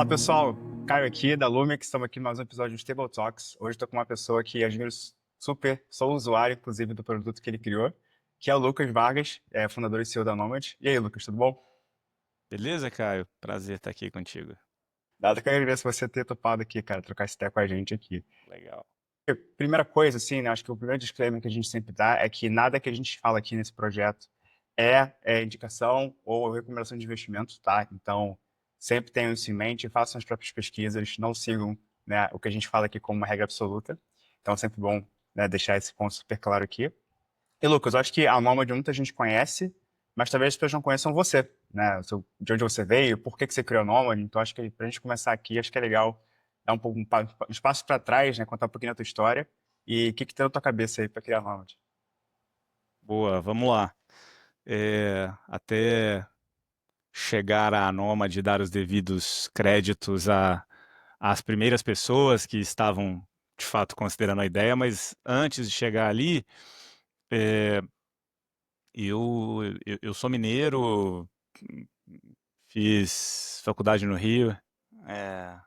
pessoal, Caio aqui da Lumix, estamos aqui em mais um episódio de Table Talks. Hoje estou com uma pessoa que admiro super, sou usuário, inclusive, do produto que ele criou, que é o Lucas Vargas, fundador e CEO da Nomad. E aí, Lucas, tudo bom? Beleza, Caio? Prazer estar aqui contigo. Nada que eu agradeço você ter topado aqui, cara, trocar essa ideia com a gente aqui. Legal. Primeira coisa, assim, né, acho que o primeiro disclaimer que a gente sempre dá é que nada que a gente fala aqui nesse projeto é indicação ou recomendação de investimento, tá? Então, sempre tenham isso em mente, façam as próprias pesquisas, não sigam, né, o que a gente fala aqui como uma regra absoluta. Então, é sempre bom, né, deixar esse ponto super claro aqui. E, Lucas, eu acho que a Nômade muita gente conhece, mas talvez as pessoas não conheçam você, né? De onde você veio, por que que você criou a Nômade. Então, acho que pra gente começar aqui, acho que é legal dar um pouco um espaço para trás, né? Contar um pouquinho da tua história e o que que tem na tua cabeça aí para criar a Nômade. Boa, vamos lá. Até chegar à Nômade e dar os devidos créditos às primeiras pessoas que estavam, de fato, considerando a ideia, mas antes de chegar ali, é, eu sou mineiro, fiz faculdade no Rio, é,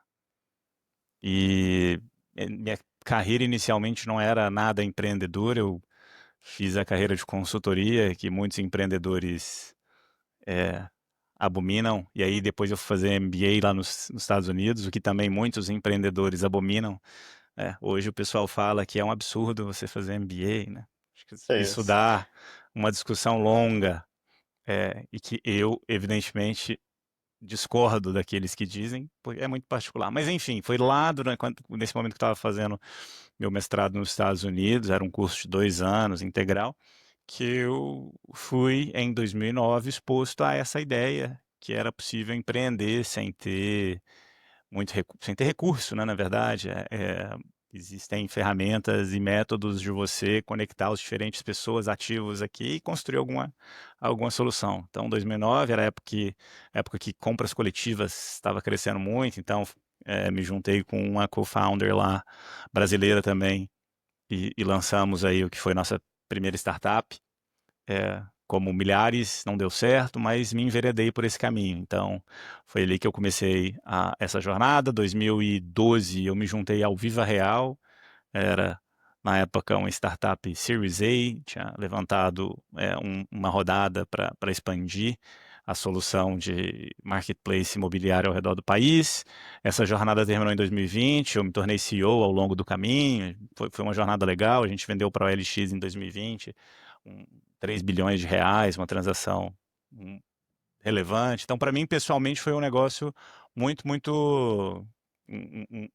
e minha carreira inicialmente não era nada empreendedor. Eu fiz a carreira de consultoria, que muitos empreendedores é, abominam, e aí depois eu fui fazer MBA lá nos Estados Unidos, o que também muitos empreendedores abominam. Hoje o pessoal fala que é um absurdo você fazer MBA, né? Acho que É isso isso. dá uma discussão longa, e que eu, evidentemente, discordo daqueles que dizem, porque é muito particular. Mas enfim, foi lá nesse momento que eu estava fazendo meu mestrado nos Estados Unidos, era um curso de 2 anos, integral, que eu fui, em 2009, exposto a essa ideia que era possível empreender sem ter sem ter recurso, né, na verdade. Existem ferramentas e métodos de você conectar as diferentes pessoas ativos aqui e construir alguma solução. Então, 2009 era a época que compras coletivas estava crescendo muito, então me juntei com uma co-founder lá, brasileira também, e lançamos aí o que foi nossa primeira startup. Como milhares, não deu certo, mas me enveredei por esse caminho. Então, foi ali que eu comecei essa jornada. 2012, eu me juntei ao Viva Real. Era, na época, uma startup Series A, tinha levantado uma rodada para expandir a solução de marketplace imobiliário ao redor do país. Essa jornada terminou em 2020, eu me tornei CEO ao longo do caminho. Foi uma jornada legal, a gente vendeu para a OLX em 2020 um, 3 bilhões de reais, uma transação um, relevante. Então, para mim, pessoalmente, foi um negócio muito,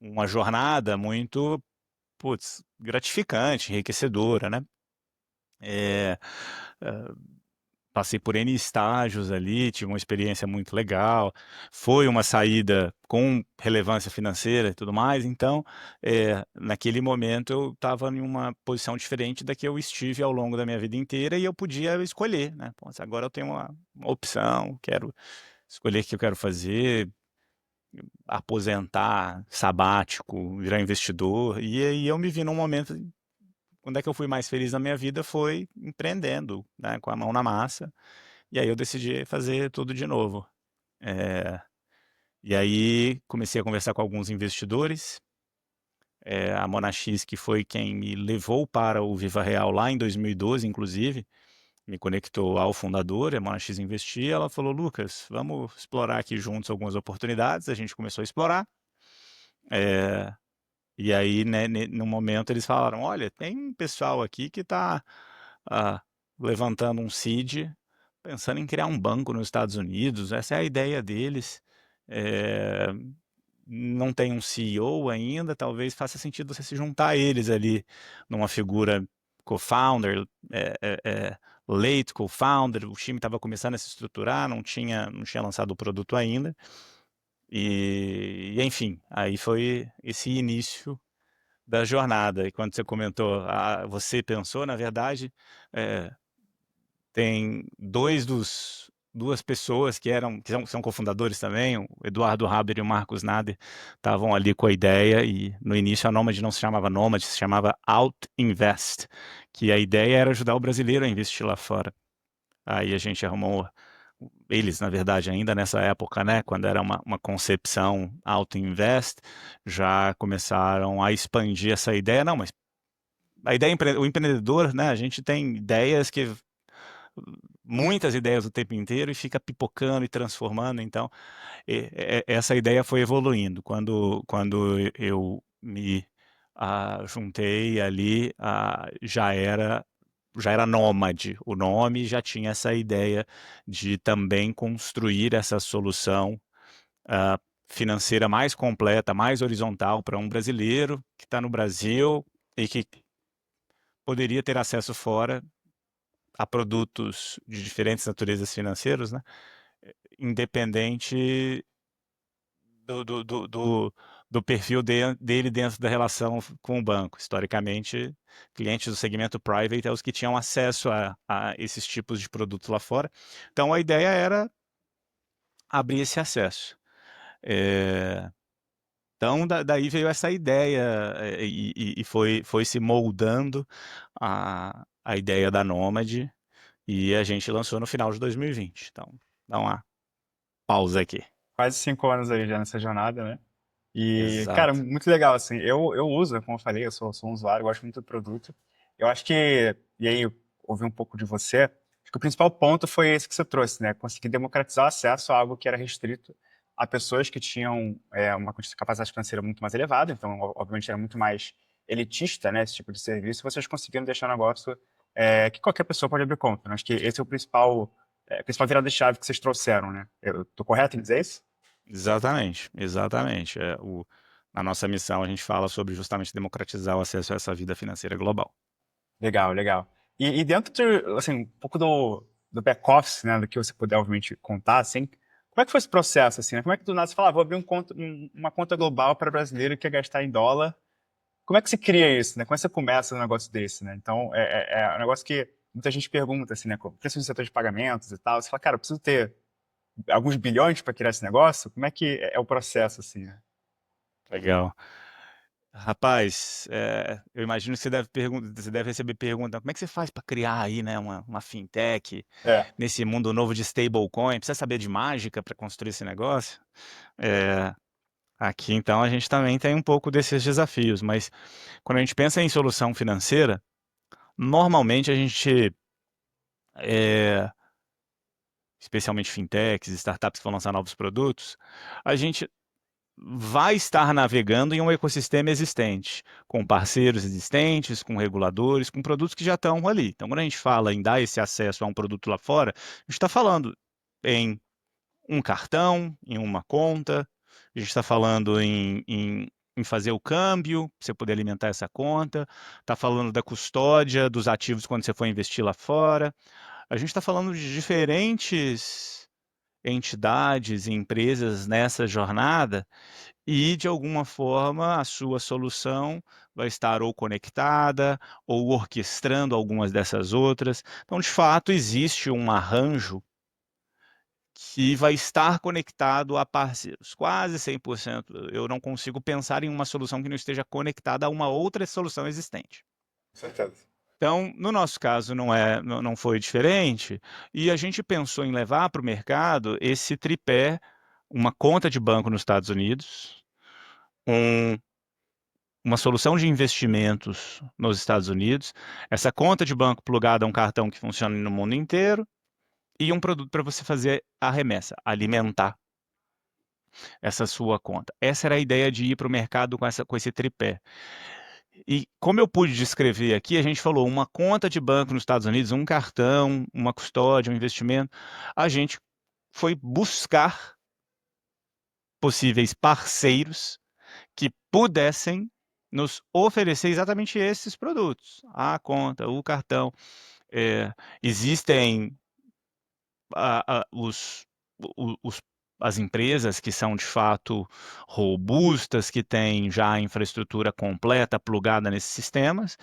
uma jornada muito, putz, gratificante, enriquecedora, né? É, é, Passei por N estágios ali, tive uma experiência muito legal. Foi uma saída com relevância financeira e tudo mais. Então, naquele momento, eu estava em uma posição diferente da que eu estive ao longo da minha vida inteira e eu podia escolher, né? Pô, agora eu tenho uma opção, quero escolher o que eu quero fazer, aposentar, sabático, virar investidor. E aí eu me vi num momento. Quando é que eu fui mais feliz na minha vida foi empreendendo, né, com a mão na massa. E aí eu decidi fazer tudo de novo. É, e aí comecei a conversar com alguns investidores. A Monax, que foi quem me levou para o Viva Real lá em 2012, inclusive, me conectou ao fundador, a Monax Investir. Ela falou: Lucas, vamos explorar aqui juntos algumas oportunidades. A gente começou a explorar. É, e aí, né, no momento, eles falaram: olha, tem um pessoal aqui que está levantando um seed, pensando em criar um banco nos Estados Unidos. Essa é a ideia deles. É, não tem um CEO ainda, talvez faça sentido você se juntar a eles ali numa figura co-founder, late co-founder. O time estava começando a se estruturar, não tinha lançado o produto ainda. E enfim, aí foi esse início da jornada. E quando você comentou, você pensou, na verdade, é, tem duas pessoas que são cofundadores também, o Eduardo Haber e o Marcos Nader, estavam ali com a ideia. E no início a Nomad não se chamava Nomad, se chamava Out Invest, que a ideia era ajudar o brasileiro a investir lá fora. Aí a gente arrumou eles, na verdade, ainda nessa época, né, quando era uma concepção auto-invest, já começaram a expandir essa ideia. Não, mas a ideia, o empreendedor, né, a gente tem muitas ideias o tempo inteiro e fica pipocando e transformando. Então, essa ideia foi evoluindo. Quando eu me juntei ali, já era Nômade o nome, já tinha essa ideia de também construir essa solução financeira mais completa, mais horizontal para um brasileiro que está no Brasil e que poderia ter acesso fora a produtos de diferentes naturezas financeiros, né? Independente do perfil dele dentro da relação com o banco. Historicamente, clientes do segmento private é os que tinham acesso a esses tipos de produtos lá fora. Então, a ideia era abrir esse acesso. Então, daí veio essa ideia e foi se moldando a ideia da Nômade e a gente lançou no final de 2020. Então, dá uma pausa aqui. Quase 5 anos aí já nessa jornada, né? E, cara, Exato. muito legal, assim. Eu uso, como eu falei, eu sou um usuário, gosto muito do produto. Eu acho que, e aí, ouvi um pouco de você, acho que o principal ponto foi esse que você trouxe, né? Conseguir democratizar o acesso a algo que era restrito a pessoas que tinham uma capacidade financeira muito mais elevada, então, obviamente, era muito mais elitista, né? Esse tipo de serviço. Vocês conseguiram deixar um negócio que qualquer pessoa pode abrir conta, né? Acho que esse é o principal virada de chave que vocês trouxeram, né? Eu tô correto em dizer isso? Exatamente, exatamente. Na nossa missão, a gente fala sobre justamente democratizar o acesso a essa vida financeira global. Legal, legal. E dentro de, assim, um pouco do back-office, né, do que você puder, obviamente, contar, assim, como é que foi esse processo, assim, né? Como é que do nada você fala, vou abrir uma conta global para brasileiro que quer gastar em dólar? Como é que se cria isso, né? Como é que você começa um negócio desse, né? Então, é um negócio que muita gente pergunta, assim, né, principalmente no setor de pagamentos e tal, você fala, cara, eu preciso ter alguns bilhões para criar esse negócio? Como é que é o processo, assim, né? Legal. Rapaz, eu imagino que você deve receber pergunta, como é que você faz para criar aí, né, uma fintech É, nesse mundo novo de stablecoin? Precisa saber de mágica para construir esse negócio? É, aqui, então, a gente também tem um pouco desses desafios, mas quando a gente pensa em solução financeira, normalmente a gente, especialmente fintechs, startups que vão lançar novos produtos, a gente vai estar navegando em um ecossistema existente, com parceiros existentes, com reguladores, com produtos que já estão ali. Então, quando a gente fala em dar esse acesso a um produto lá fora, a gente está falando em um cartão, em uma conta, a gente está falando em fazer o câmbio, para você poder alimentar essa conta, está falando da custódia dos ativos quando você for investir lá fora. A gente está falando de diferentes entidades e empresas nessa jornada e, de alguma forma, a sua solução vai estar ou conectada ou orquestrando algumas dessas outras. Então, de fato, existe um arranjo que vai estar conectado a parceiros, quase 100%. Eu não consigo pensar em uma solução que não esteja conectada a uma outra solução existente. com certeza. Então, no nosso caso, não foi diferente, e a gente pensou em levar para o mercado esse tripé, uma conta de banco nos Estados Unidos, um uma solução de investimentos nos Estados Unidos, essa conta de banco plugada a um cartão que funciona no mundo inteiro e um produto para você fazer a remessa, alimentar essa sua conta. Essa era a ideia de ir para o mercado com esse tripé. E como eu pude descrever aqui, a gente falou uma conta de banco nos Estados Unidos, um cartão, uma custódia, um investimento. A gente foi buscar possíveis parceiros que pudessem nos oferecer exatamente esses produtos, a conta, o cartão. Existem os as empresas que são de fato robustas, que têm já a infraestrutura completa plugada nesses sistemas,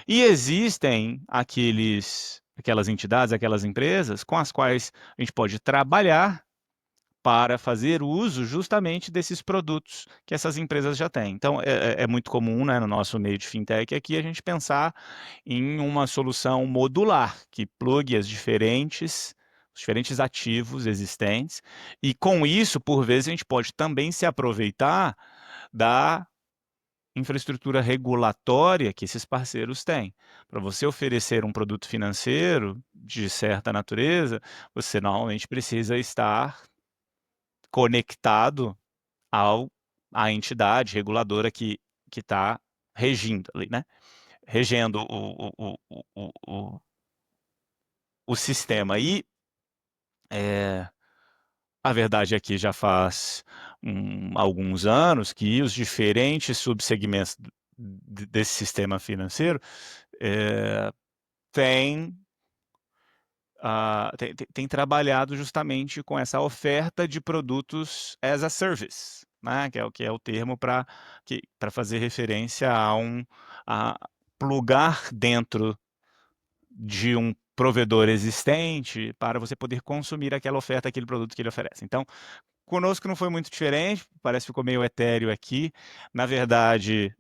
e existem aquelas entidades, aquelas empresas com as quais a gente pode trabalhar para fazer uso justamente desses produtos que essas empresas já têm. Então, é muito comum, né, no nosso meio de fintech aqui a gente pensar em uma solução modular que plugue as diferentes os diferentes ativos existentes, e com isso, por vezes, a gente pode também se aproveitar da infraestrutura regulatória que esses parceiros têm. Para você oferecer um produto financeiro de certa natureza, você normalmente precisa estar conectado ao à entidade reguladora que está regindo ali, né? Regendo o sistema. E a verdade é que já faz alguns anos que os diferentes subsegmentos desse sistema financeiro têm tem trabalhado justamente com essa oferta de produtos as a service, né? Que é o termo para fazer referência a plugar dentro de um provedor existente para você poder consumir aquela oferta, aquele produto que ele oferece. Então, conosco não foi muito diferente, parece que ficou meio etéreo aqui. Na verdade,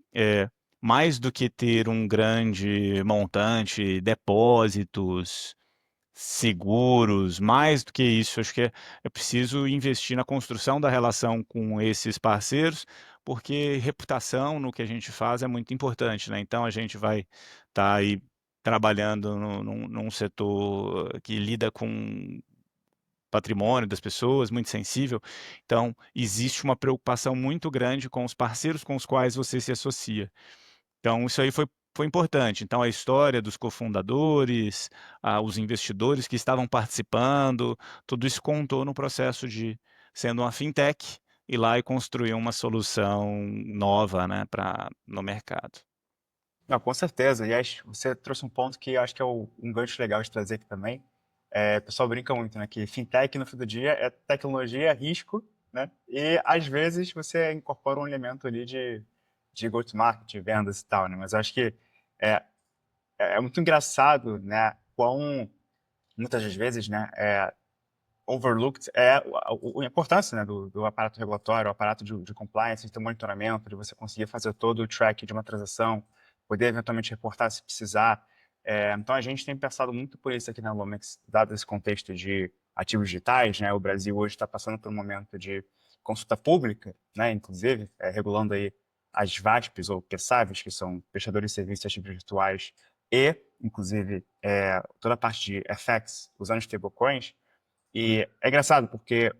mais do que ter um grande montante, depósitos, seguros, mais do que isso, acho que é preciso investir na construção da relação com esses parceiros, porque reputação no que a gente faz é muito importante, né? Então a gente vai estar aí trabalhando num setor que lida com patrimônio das pessoas, muito sensível. Então, existe uma preocupação muito grande com os parceiros com os quais você se associa. Então, isso aí foi importante. Então, a história dos cofundadores, os investidores que estavam participando, tudo isso contou no processo de, sendo uma fintech, ir lá e construir uma solução nova, né, no mercado. Não, com certeza. E acho, você trouxe um ponto que eu acho que é um gancho legal de trazer aqui também. O pessoal brinca muito, né? Que fintech, no fim do dia, é tecnologia, é risco, né? E, às vezes, você incorpora um elemento ali de go-to-market, de vendas e tal, né? Mas eu acho que é, é muito engraçado, né? Quão, muitas das vezes, né? Overlooked é a importância, né? Do aparato regulatório, o aparato de compliance, de ter monitoramento, de você conseguir fazer todo o track de uma transação, poder eventualmente reportar se precisar. Então, a gente tem pensado muito por isso aqui na Lumex, dado esse contexto de ativos digitais, né? O Brasil hoje está passando por um momento de consulta pública, né? Inclusive, regulando aí as VASPs ou PSAVs, que são prestadores de serviços de ativos virtuais, e, inclusive, toda a parte de FX, usando stablecoins. E é engraçado, porque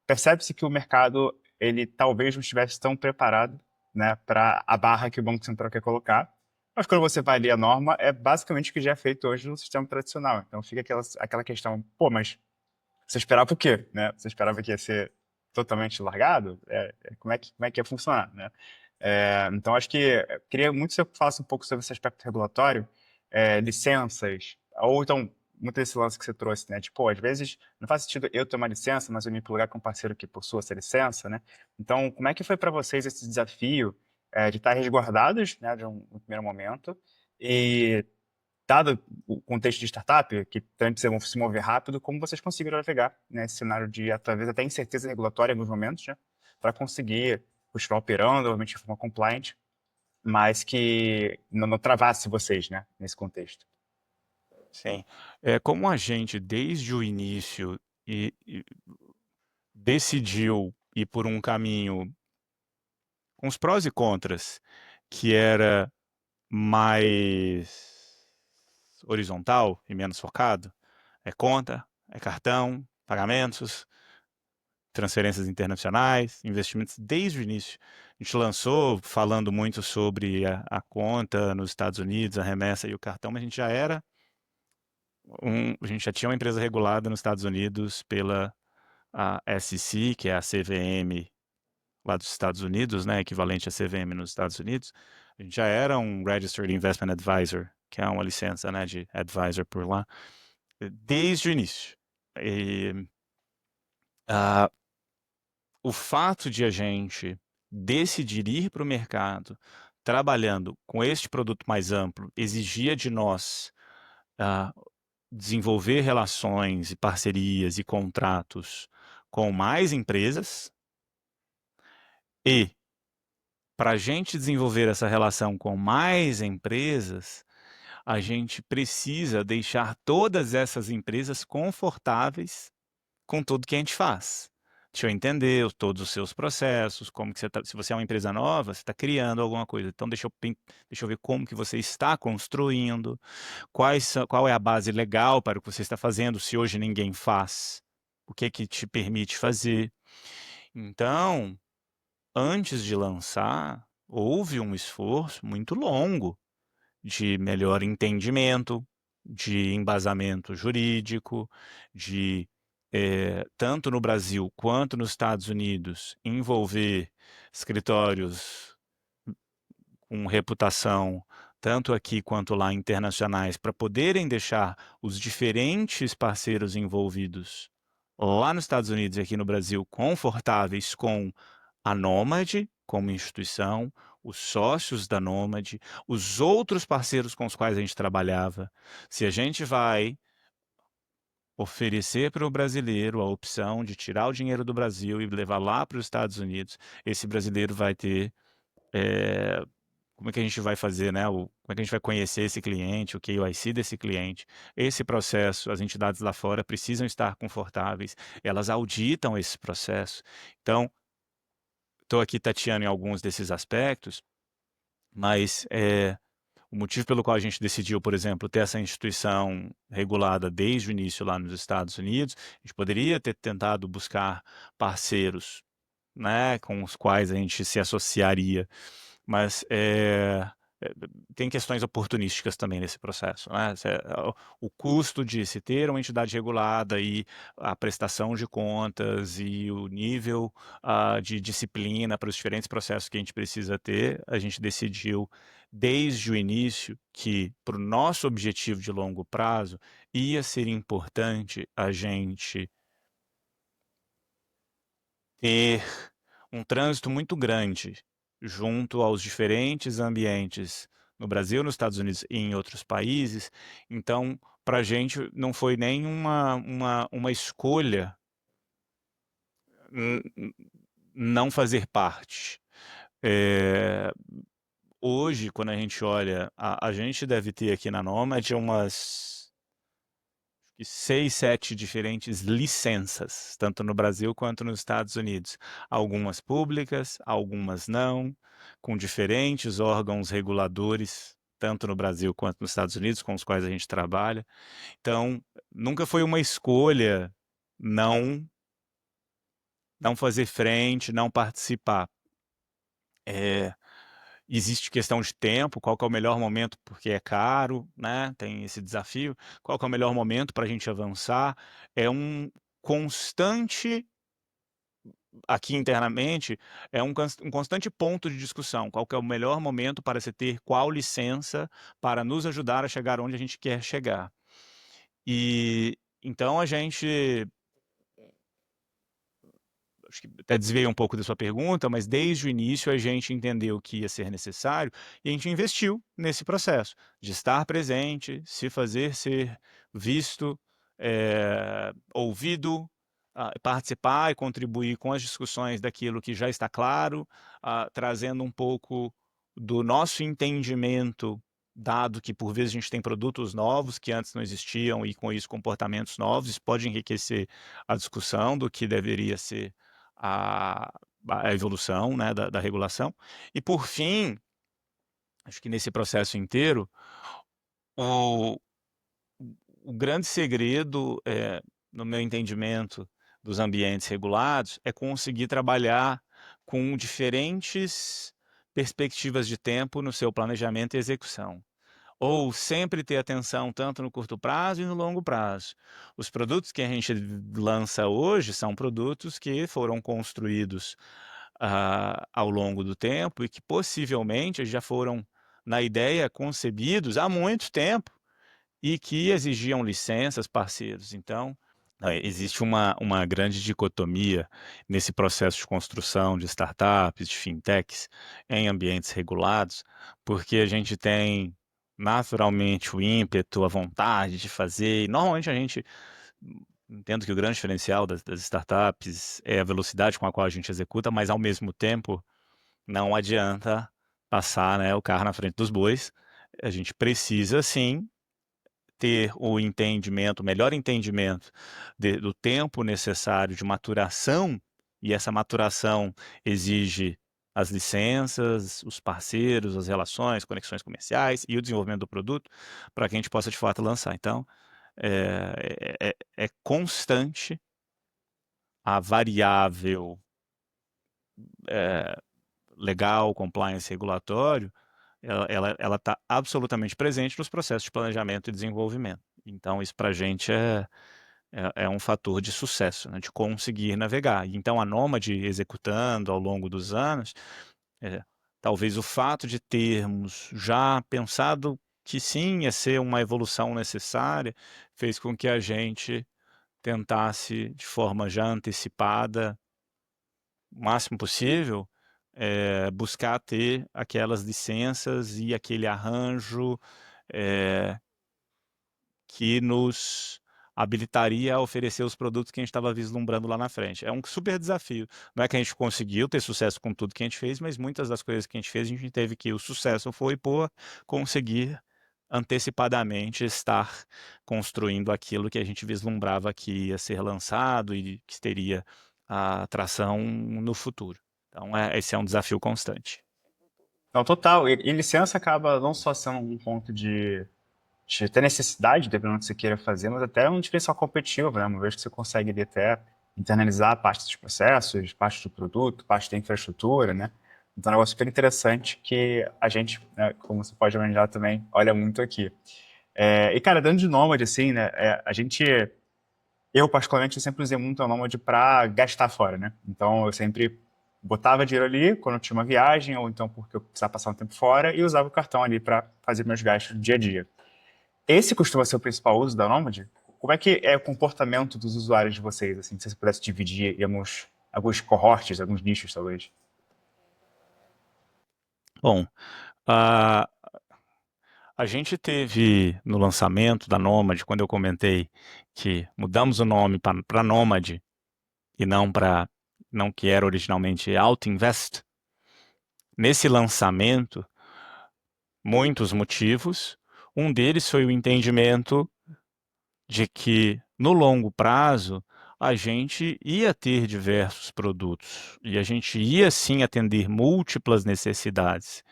percebe-se que o mercado, ele talvez não estivesse tão preparado, né, para a barra que o Banco Central quer colocar. Mas quando você vai ler a norma, é basicamente o que já é feito hoje no sistema tradicional. Então fica aquela questão, pô, mas você esperava o quê, né? Você esperava que ia ser totalmente largado? Como é que ia funcionar, né? Então acho que queria muito que você falasse um pouco sobre esse aspecto regulatório, licenças, ou então muito desse lance que você trouxe, né? Tipo, às vezes não faz sentido eu ter uma licença, mas eu me plugar com um parceiro que possua essa licença, né? Então, como é que foi para vocês esse desafio de estar resguardados, né, no primeiro momento, e dado o contexto de startup, que também precisa se mover rápido, como vocês conseguiram navegar nesse cenário de, talvez, até incerteza regulatória em alguns momentos, né? Para conseguir continuar operando, obviamente de forma compliant, mas que não travasse vocês, né? Nesse contexto. Sim. Como a gente, desde o início, decidiu ir por um caminho com os prós e contras, que era mais horizontal e menos focado, é conta, é cartão, pagamentos, transferências internacionais, investimentos desde o início. A gente lançou falando muito sobre a conta nos Estados Unidos, a remessa e o cartão, mas a gente já era a gente já tinha uma empresa regulada nos Estados Unidos pela a SEC, que é a CVM lá dos Estados Unidos, né, equivalente à CVM nos Estados Unidos. A gente já era um Registered Investment Advisor, que é uma licença, né, de advisor por lá, desde o início. E, o fato de a gente decidir ir para o mercado trabalhando com este produto mais amplo exigia de nós desenvolver relações e parcerias e contratos com mais empresas, e para a gente desenvolver essa relação com mais empresas, a gente precisa deixar todas essas empresas confortáveis com tudo que a gente faz. Deixa eu entender todos os seus processos, como que você tá, se você é uma empresa nova, você está criando alguma coisa, então deixa eu ver como que você está construindo, qual é a base legal para o que você está fazendo, se hoje ninguém faz, o que que te permite fazer. Então, antes de lançar, houve um esforço muito longo de melhor entendimento, de embasamento jurídico, de, tanto no Brasil quanto nos Estados Unidos, envolver escritórios com reputação, tanto aqui quanto lá internacionais, para poderem deixar os diferentes parceiros envolvidos lá nos Estados Unidos e aqui no Brasil confortáveis com a Nômade como instituição, os sócios da Nômade, os outros parceiros com os quais a gente trabalhava. Se a gente vai oferecer para o brasileiro a opção de tirar o dinheiro do Brasil e levar lá para os Estados Unidos, esse brasileiro vai ter, como é que a gente vai fazer, né? Como é que a gente vai conhecer esse cliente, o KYC desse cliente? Esse processo, as entidades lá fora precisam estar confortáveis, elas auditam esse processo. Então, estou aqui tateando em alguns desses aspectos, mas o motivo pelo qual a gente decidiu, por exemplo, ter essa instituição regulada desde o início lá nos Estados Unidos, a gente poderia ter tentado buscar parceiros, né, com os quais a gente se associaria, mas tem questões oportunísticas também nesse processo, né? O custo de se ter uma entidade regulada e a prestação de contas e o nível de disciplina para os diferentes processos que a gente precisa ter, a gente decidiu desde o início que, para o nosso objetivo de longo prazo, ia ser importante a gente ter um trânsito muito grande junto aos diferentes ambientes no Brasil, nos Estados Unidos e em outros países. Então, para a gente não foi nem uma escolha não fazer parte. Hoje, quando a gente olha, a gente deve ter aqui na Nomad umas 6, 7 diferentes licenças, tanto no Brasil quanto nos Estados Unidos. Algumas públicas, algumas não, com diferentes órgãos reguladores, tanto no Brasil quanto nos Estados Unidos, com os quais a gente trabalha. Então, nunca foi uma escolha não fazer frente, não participar. Existe questão de tempo, qual que é o melhor momento, porque é caro, né? Tem esse desafio. Qual que é o melhor momento para a gente avançar? É um constante, aqui internamente, é um constante ponto de discussão. Qual que é o melhor momento para se ter qual licença para nos ajudar a chegar onde a gente quer chegar? E então a gente, acho que até desviei um pouco da sua pergunta, mas desde o início a gente entendeu que ia ser necessário e a gente investiu nesse processo de estar presente, se fazer ser visto, ouvido, participar e contribuir com as discussões daquilo que já está claro, trazendo um pouco do nosso entendimento, dado que por vezes a gente tem produtos novos que antes não existiam e com isso comportamentos novos, isso pode enriquecer a discussão do que deveria ser a, a evolução, né, da regulação. E, por fim, acho que nesse processo inteiro, o, o grande segredo, no meu entendimento, dos ambientes regulados, é conseguir trabalhar com diferentes perspectivas de tempo no seu planejamento e execução. Ou sempre ter atenção tanto no curto prazo e no longo prazo. Os produtos que a gente lança hoje são produtos que foram construídos ao longo do tempo e que possivelmente já foram, na ideia, concebidos há muito tempo e que exigiam licenças, parceiros. Então, existe uma grande dicotomia nesse processo de construção de startups, de fintechs, em ambientes regulados, porque a gente tem naturalmente o ímpeto, a vontade de fazer, e normalmente a gente entendo que o grande diferencial das startups é a velocidade com a qual a gente executa, mas ao mesmo tempo não adianta passar, né, o carro na frente dos bois. a gente precisa sim ter o entendimento, o melhor entendimento do tempo necessário de maturação, e essa maturação exige as licenças, os parceiros, as relações, conexões comerciais e o desenvolvimento do produto para que a gente possa de fato lançar. Então, é constante a variável legal, compliance, regulatório, ela está absolutamente presente nos processos de planejamento e desenvolvimento. Então, isso para a gente é um fator de sucesso, né, de conseguir navegar. Então, a Nômade executando ao longo dos anos, talvez o fato de termos já pensado que sim, ia ser uma evolução necessária, fez com que a gente tentasse, de forma já antecipada, o máximo possível, buscar ter aquelas licenças e aquele arranjo que nos habilitaria a oferecer os produtos que a gente estava vislumbrando lá na frente. É um super desafio. Não é que a gente conseguiu ter sucesso com tudo que a gente fez, mas muitas das coisas que a gente fez, a gente teve que o sucesso foi por conseguir antecipadamente estar construindo aquilo que a gente vislumbrava que ia ser lançado e que teria a atração no futuro. Então, esse é um desafio constante. Então, total. E licença acaba não só sendo um ponto de ter necessidade, dependendo do que você queira fazer, mas até um diferencial competitivo, né? Uma vez que você consegue ali até internalizar parte dos processos, parte do produto, parte da infraestrutura, né? Então é um negócio super interessante que a gente, né, como você pode imaginar também, olha muito aqui. E, cara, dando de Nômade, assim, né? Eu, particularmente, eu sempre usei muito a Nômade para gastar fora, né? Então, eu sempre botava dinheiro ali quando eu tinha uma viagem, ou então porque eu precisava passar um tempo fora, e usava o cartão ali para fazer meus gastos do dia a dia. Esse costuma ser o principal uso da Nômade? Como é que é o comportamento dos usuários de vocês, assim, se você pudesse dividir em alguns cohorts, alguns nichos, talvez? Bom, a gente teve no lançamento da Nômade, quando eu comentei que mudamos o nome para Nômade e não que era originalmente Altinvest. Nesse lançamento, muitos motivos. Um deles foi o entendimento de que, no longo prazo, a gente ia ter diversos produtos e a gente ia sim atender múltiplas necessidades.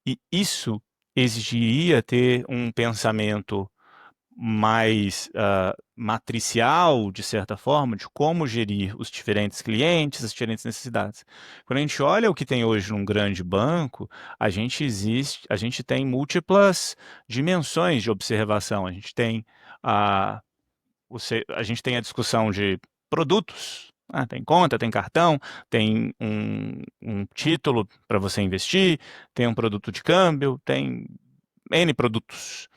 E isso exigiria ter um pensamento mais matricial, de certa forma, de como gerir os diferentes clientes, as diferentes necessidades. Quando a gente olha o que tem hoje num grande banco, a gente tem múltiplas dimensões de observação. A, a gente tem a discussão de produtos. Tem conta, tem cartão, tem um título para você investir, tem um produto de câmbio, tem N produtos.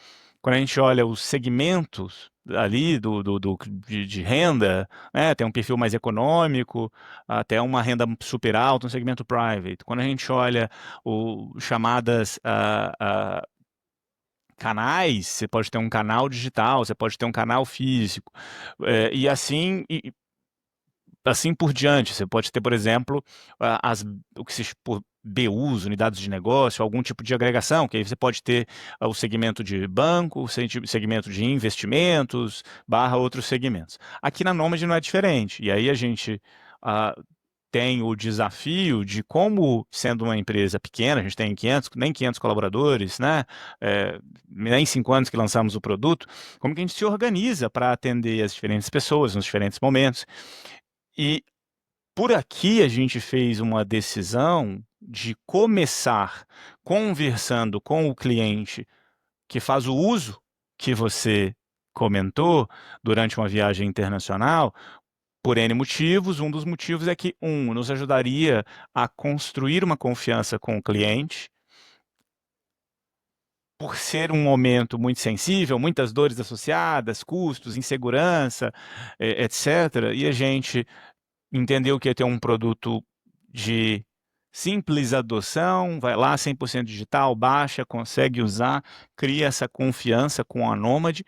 Quando a gente olha os segmentos ali de renda, né, tem um perfil mais econômico, até uma renda super alta, um segmento private. Quando a gente olha chamadas canais, você pode ter um canal digital, você pode ter um canal físico, e assim por diante. Você pode ter, por exemplo, o que se por BUs, unidades de negócio, algum tipo de agregação, que aí você pode ter o segmento de banco, o segmento de investimentos, barra outros segmentos. Aqui na Nomad não é diferente. E aí a gente tem o desafio de como, sendo uma empresa pequena, a gente tem nem 500 colaboradores, né? Nem 5 anos que lançamos o produto, como que a gente se organiza para atender as diferentes pessoas nos diferentes momentos. E por aqui a gente fez uma decisão de começar conversando com o cliente que faz o uso que você comentou durante uma viagem internacional, por N motivos. Um dos motivos é que, nos ajudaria a construir uma confiança com o cliente, por ser um momento muito sensível, muitas dores associadas, custos, insegurança, etc. E a gente entendeu que ia ter um produto de simples adoção, vai lá 100% digital, baixa, consegue usar, cria essa confiança com a Nômade,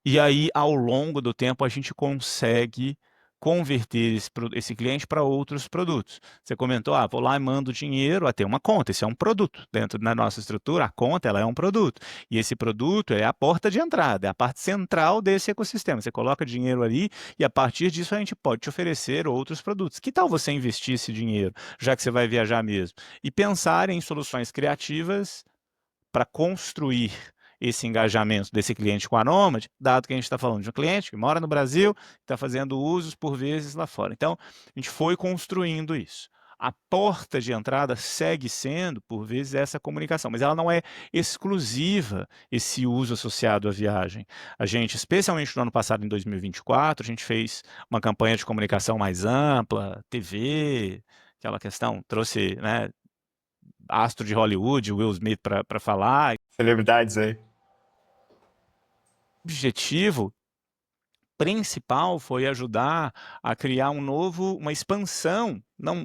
e aí ao longo do tempo a gente consegue converter esse cliente para outros produtos. Você comentou, vou lá e mando dinheiro, tem uma conta, isso é um produto. Dentro da nossa estrutura, a conta ela é um produto. E esse produto é a porta de entrada, é a parte central desse ecossistema. Você coloca dinheiro ali e a partir disso a gente pode te oferecer outros produtos. Que tal você investir esse dinheiro, já que você vai viajar mesmo? E pensar em soluções criativas para construir esse engajamento desse cliente com a Nomad, dado que a gente está falando de um cliente que mora no Brasil, está fazendo usos por vezes lá fora. Então, a gente foi construindo isso. A porta de entrada segue sendo, por vezes, essa comunicação, mas ela não é exclusiva, esse uso associado à viagem. A gente, especialmente no ano passado, em 2024, a gente fez uma campanha de comunicação mais ampla, TV, aquela questão, trouxe, né, astro de Hollywood, Will Smith, para falar. Celebridades aí. O objetivo principal foi ajudar a criar uma expansão, não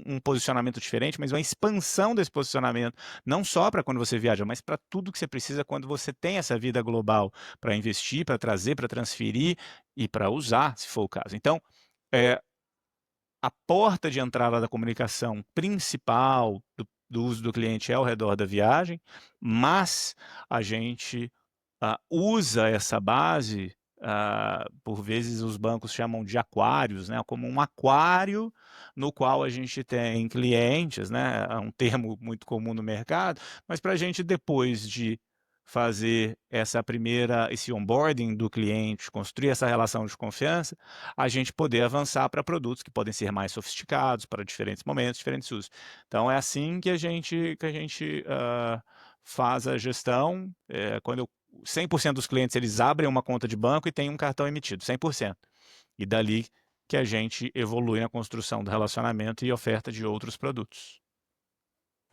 um posicionamento diferente, mas uma expansão desse posicionamento, não só para quando você viaja, mas para tudo que você precisa quando você tem essa vida global, para investir, para trazer, para transferir e para usar, se for o caso. Então, a porta de entrada da comunicação principal do uso do cliente é ao redor da viagem, mas a gente usa essa base, por vezes os bancos chamam de aquários, né, como um aquário no qual a gente tem clientes, né, é um termo muito comum no mercado, mas para a gente, depois de fazer esse onboarding do cliente, construir essa relação de confiança, a gente poder avançar para produtos que podem ser mais sofisticados, para diferentes momentos, diferentes usos. Então, é assim que a gente faz a gestão. Quando 100% dos clientes eles abrem uma conta de banco e têm um cartão emitido, 100%. E dali que a gente evolui na construção do relacionamento e oferta de outros produtos.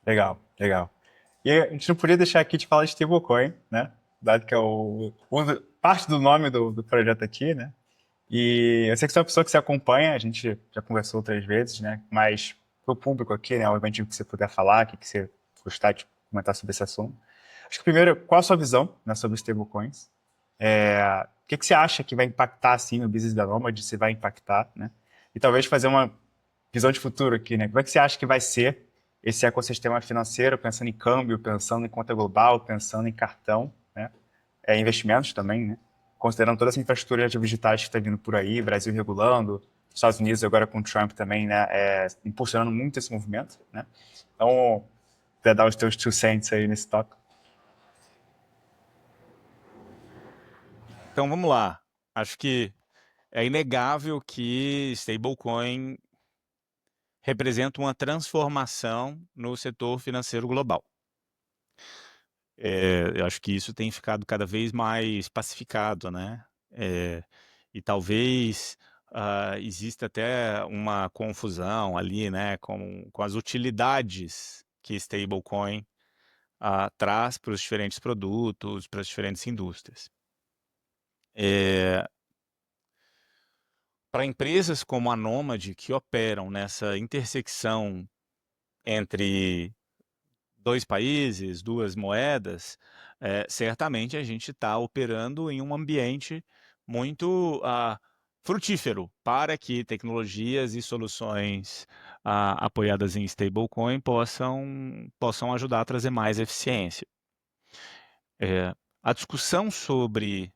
Legal, legal. E a gente não podia deixar aqui de falar de stablecoin, né? Dado que é parte do nome do projeto aqui, né? E eu sei que você é uma pessoa que se acompanha, a gente já conversou outras vezes, né? Mas para o público aqui, né? Obviamente, o que você puder falar, o que você gostar de comentar sobre esse assunto. Acho que primeiro, qual a sua visão, né, sobre stablecoins? O que você acha que vai impactar, assim, no business da Nomad, se vai impactar, né? E talvez fazer uma visão de futuro aqui, né? Como é que você acha que vai ser esse ecossistema financeiro, pensando em câmbio, pensando em conta global, pensando em cartão, né? Investimentos também, né? Considerando toda essa infraestrutura de digitais que está vindo por aí, Brasil regulando, Estados Unidos agora com o Trump também, né? Impulsionando muito esse movimento, né? Então, vai dar os teus 2 cents aí nesse tópico. Então, vamos lá. Acho que é inegável que stablecoin representa uma transformação no setor financeiro global. Eu acho que isso tem ficado cada vez mais pacificado, né? E talvez exista até uma confusão ali, né, com as utilidades que stablecoin traz para os diferentes produtos, para as diferentes indústrias. Para empresas como a Nomad, que operam nessa intersecção entre dois países, duas moedas, certamente a gente está operando em um ambiente muito frutífero para que tecnologias e soluções apoiadas em stablecoin possam ajudar a trazer mais eficiência. A discussão sobre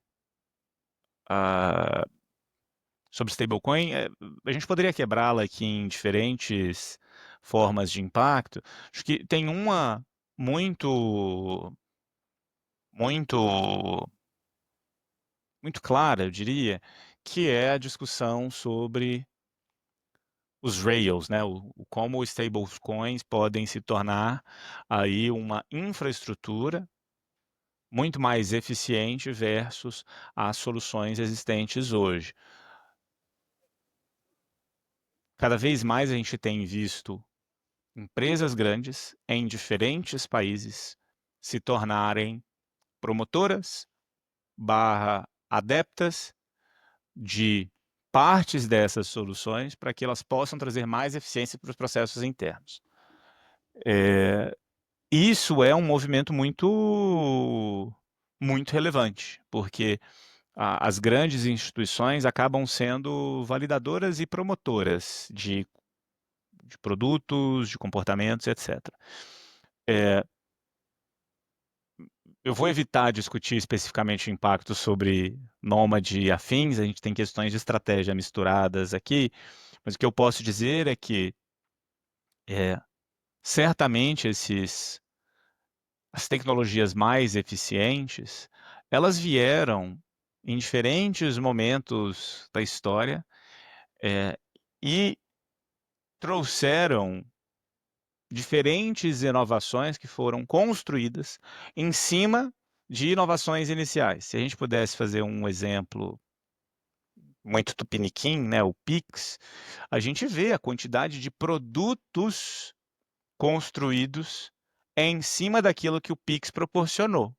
stablecoin, a gente poderia quebrá-la aqui em diferentes formas de impacto. Acho que tem uma muito muito muito clara, eu diria, que é a discussão sobre os rails, né? Como os stablecoins podem se tornar aí uma infraestrutura muito mais eficiente versus as soluções existentes hoje. Cada vez mais a gente tem visto empresas grandes em diferentes países se tornarem promotoras barra adeptas de partes dessas soluções para que elas possam trazer mais eficiência para os processos internos. Isso é um movimento muito relevante, porque as grandes instituições acabam sendo validadoras e promotoras de produtos, de comportamentos, etc. Eu vou evitar discutir especificamente o impacto sobre Nômade e afins, a gente tem questões de estratégia misturadas aqui, mas o que eu posso dizer é que certamente as tecnologias mais eficientes, elas vieram em diferentes momentos da história e trouxeram diferentes inovações que foram construídas em cima de inovações iniciais. Se a gente pudesse fazer um exemplo muito tupiniquim, né, o Pix, a gente vê a quantidade de produtos construídos em cima daquilo que o Pix proporcionou,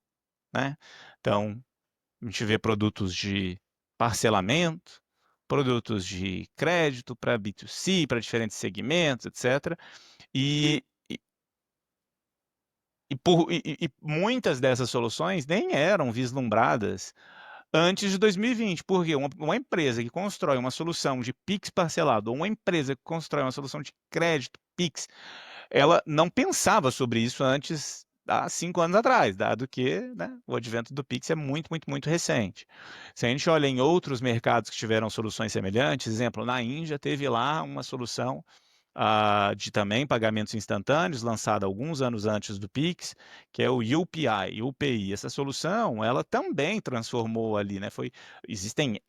né? Então, a gente vê produtos de parcelamento, produtos de crédito para B2C, para diferentes segmentos, etc. E, e muitas dessas soluções nem eram vislumbradas antes de 2020, porque uma empresa que constrói uma solução de Pix parcelado, ou uma empresa que constrói uma solução de crédito Pix, ela não pensava sobre isso antes, há 5 anos atrás, dado que, né, o advento do Pix é muito, muito, muito recente. Se a gente olha em outros mercados que tiveram soluções semelhantes, exemplo, na Índia teve lá uma solução de também pagamentos instantâneos, lançada alguns anos antes do Pix, que é o UPI. Essa solução, ela também transformou ali, né? Existem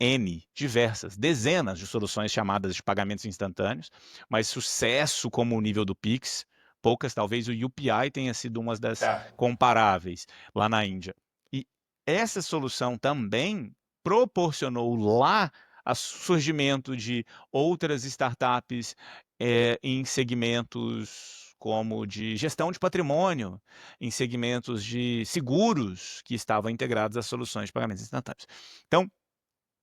diversas, dezenas de soluções chamadas de pagamentos instantâneos, mas sucesso como o nível do Pix, poucas, talvez o UPI tenha sido uma das comparáveis lá na Índia. E essa solução também proporcionou lá o surgimento de outras startups em segmentos como de gestão de patrimônio, em segmentos de seguros que estavam integrados às soluções de pagamentos instantâneos. Então,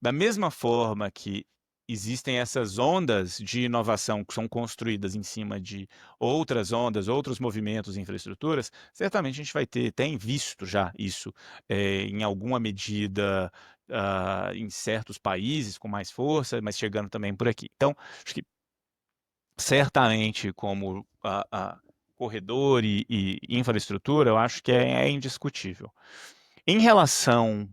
da mesma forma que existem essas ondas de inovação que são construídas em cima de outras ondas, outros movimentos e infraestruturas, certamente a gente tem visto já isso em alguma medida em certos países com mais força, mas chegando também por aqui. Então, acho que certamente como corredor e infraestrutura, eu acho que é indiscutível. Em relação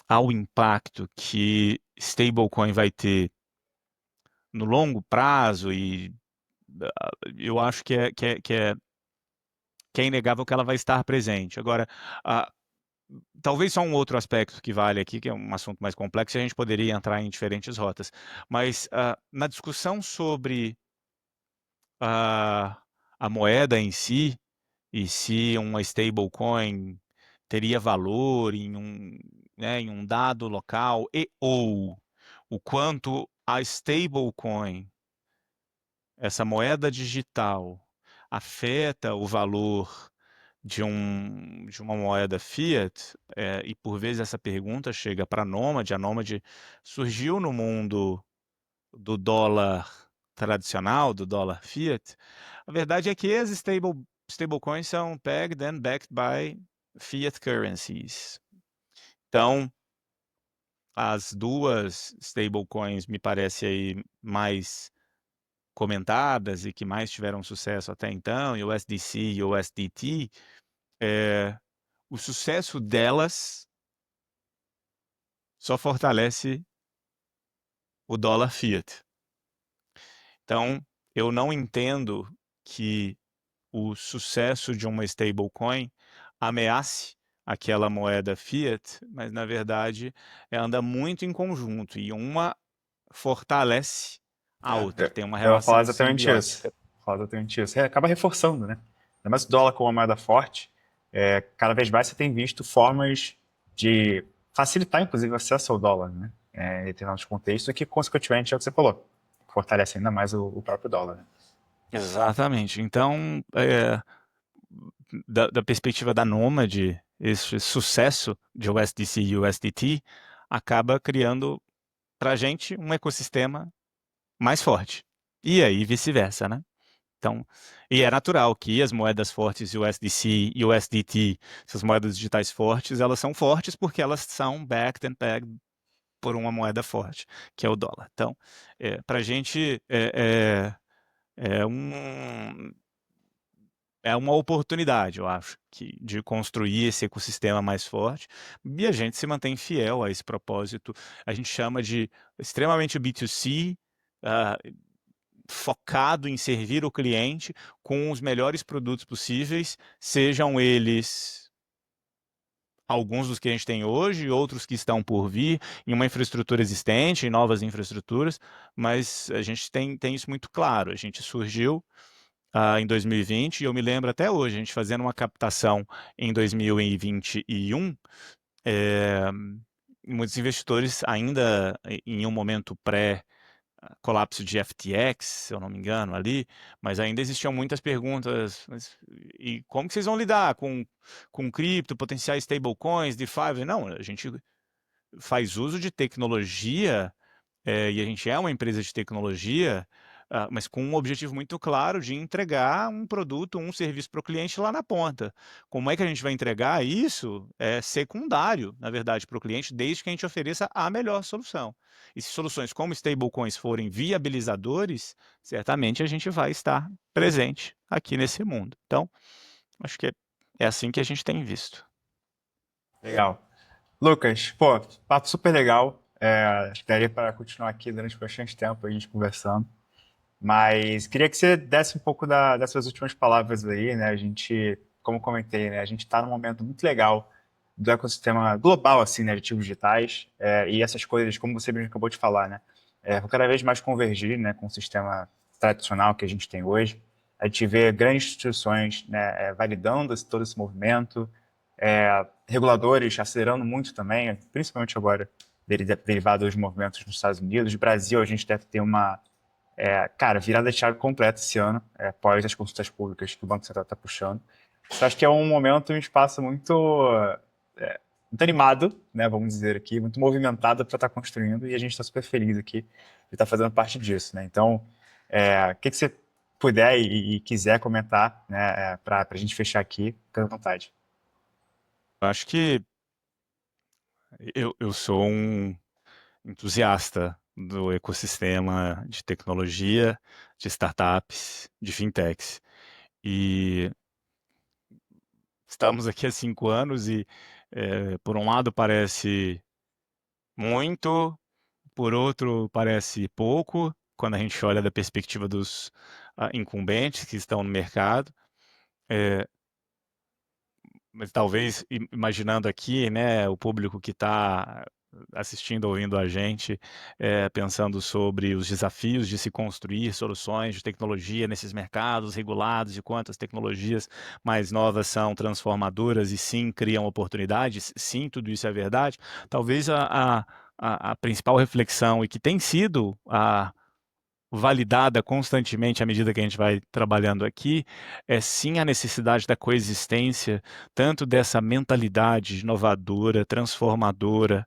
ao impacto que stablecoin vai ter no longo prazo, e eu acho que é inegável que ela vai estar presente. Agora, talvez só um outro aspecto que vale aqui, que é um assunto mais complexo, e a gente poderia entrar em diferentes rotas, mas na discussão sobre a moeda em si, e se uma stablecoin teria valor em um dado local, ou o quanto a stablecoin, essa moeda digital, afeta o valor de uma moeda fiat, e por vezes essa pergunta chega para a Nômade surgiu no mundo do dólar tradicional, do dólar fiat. A verdade é que as stablecoins são pegged and backed by fiat currencies. Então, as duas stablecoins me parece aí mais comentadas e que mais tiveram sucesso até então, o USDC e o USDT, o sucesso delas só fortalece o dólar fiat. Então, eu não entendo que o sucesso de uma stablecoin ameace aquela moeda fiat, mas na verdade anda muito em conjunto e uma fortalece a outra, tem uma Eu vou falar relação exatamente simbiótica. isso. Falar exatamente isso. Acaba reforçando, né? Ainda mais o dólar como uma moeda forte, cada vez mais você tem visto formas de facilitar, inclusive, o acesso ao dólar, né? Em determinados contextos, que, consequentemente, é o que você falou, fortalece ainda mais o próprio dólar, né? Exatamente. Então, da perspectiva da Nômade, esse sucesso de USDC e USDT acaba criando para a gente um ecossistema mais forte. E aí vice-versa, né? Então, e é natural que as moedas fortes, USDC e USDT, essas moedas digitais fortes, elas são fortes porque elas são backed and pegged por uma moeda forte, que é o dólar. Então, para a gente é um, é uma oportunidade, eu acho, de construir esse ecossistema mais forte, e a gente se mantém fiel a esse propósito. A gente chama de extremamente B2C, focado em servir o cliente com os melhores produtos possíveis, sejam eles alguns dos que a gente tem hoje, outros que estão por vir, em uma infraestrutura existente, em novas infraestruturas, mas a gente tem isso muito claro. A gente surgiu em 2020, e eu me lembro até hoje, a gente fazendo uma captação em 2021, muitos investidores ainda em um momento colapso de FTX, se eu não me engano, ali, mas ainda existiam muitas perguntas. E como que vocês vão lidar com cripto, potenciais stablecoins, DeFi? Não, a gente faz uso de tecnologia e a gente é uma empresa de tecnologia, mas com um objetivo muito claro de entregar um produto, um serviço para o cliente lá na ponta. Como é que a gente vai entregar isso? É secundário, na verdade, para o cliente, desde que a gente ofereça a melhor solução. E se soluções como stablecoins forem viabilizadores, certamente a gente vai estar presente aqui nesse mundo. Então, acho que é assim que a gente tem visto. Legal. Lucas, pô, papo super legal. Acho que daria para continuar aqui durante bastante tempo a gente conversando. Mas queria que você desse um pouco das suas últimas palavras aí, né? A gente, como comentei, né? A gente está num momento muito legal do ecossistema global, assim, né? De ativos digitais. E essas coisas, como você mesmo acabou de falar, né? Vão cada vez mais convergir, né? Com o sistema tradicional que a gente tem hoje. A gente vê grandes instituições, né? Validando todo esse movimento. Reguladores acelerando muito também, principalmente agora derivado dos movimentos nos Estados Unidos. No Brasil, a gente deve ter uma cara, virada de chave completa esse ano, após as consultas públicas que o Banco Central está puxando. Então, acho que é um momento, um espaço muito animado, né, vamos dizer aqui, muito movimentado para estar construindo, e a gente está super feliz aqui de estar fazendo parte disso, né? Então, o que você puder e quiser comentar, né, para a gente fechar aqui, fica à vontade. Eu acho que eu sou um entusiasta do ecossistema de tecnologia, de startups, de fintechs. E estamos aqui há 5 anos e, por um lado, parece muito, por outro, parece pouco, quando a gente olha da perspectiva dos incumbentes que estão no mercado. Mas talvez, imaginando aqui, né, o público que está assistindo, ouvindo a gente, pensando sobre os desafios de se construir soluções de tecnologia nesses mercados regulados e quantas tecnologias mais novas são transformadoras e sim criam oportunidades, sim, tudo isso é verdade. Talvez a principal reflexão e que tem sido validada constantemente à medida que a gente vai trabalhando aqui, é sim a necessidade da coexistência, tanto dessa mentalidade inovadora, transformadora,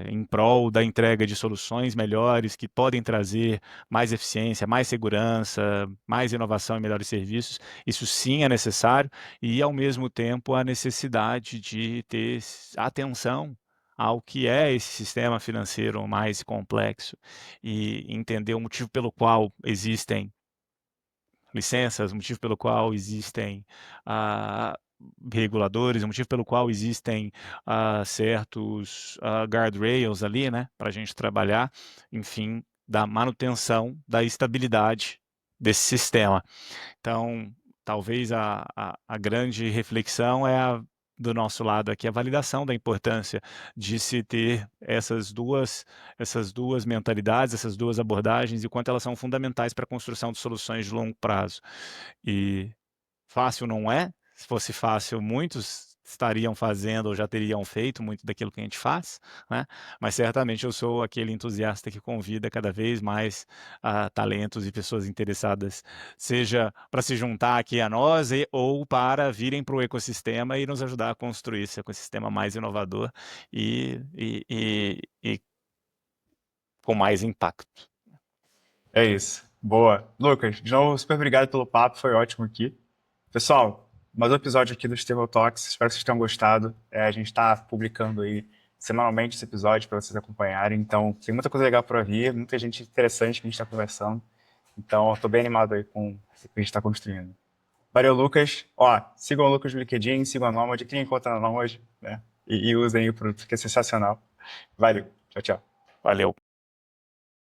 em prol da entrega de soluções melhores que podem trazer mais eficiência, mais segurança, mais inovação e melhores serviços. Isso sim é necessário e, ao mesmo tempo, a necessidade de ter atenção ao que é esse sistema financeiro mais complexo e entender o motivo pelo qual existem licenças, o motivo pelo qual existem ah, reguladores, o motivo pelo qual existem certos guardrails ali, né, para a gente trabalhar, enfim, da manutenção da estabilidade desse sistema. Então, talvez a grande reflexão do nosso lado aqui, a validação da importância de se ter essas duas mentalidades, essas duas abordagens e quanto elas são fundamentais para a construção de soluções de longo prazo. E fácil não é. Se fosse fácil, muitos estariam fazendo ou já teriam feito muito daquilo que a gente faz, né? Mas certamente eu sou aquele entusiasta que convida cada vez mais talentos e pessoas interessadas, seja para se juntar aqui a nós ou para virem para o ecossistema e nos ajudar a construir esse ecossistema mais inovador e com mais impacto. É isso. Boa. Lucas, de novo, super obrigado pelo papo, foi ótimo aqui. Pessoal, mais um episódio aqui do Stable Talks, espero que vocês tenham gostado. A gente está publicando aí semanalmente esse episódio para vocês acompanharem, então tem muita coisa legal para vir, muita gente interessante que a gente está conversando. Então, estou bem animado aí com o que a gente está construindo. Valeu, Lucas. Ó, sigam o Lucas no LinkedIn, sigam a Nomad, quem encontra na Nomad, né? E usem aí o produto, que é sensacional. Valeu. Tchau, tchau. Valeu.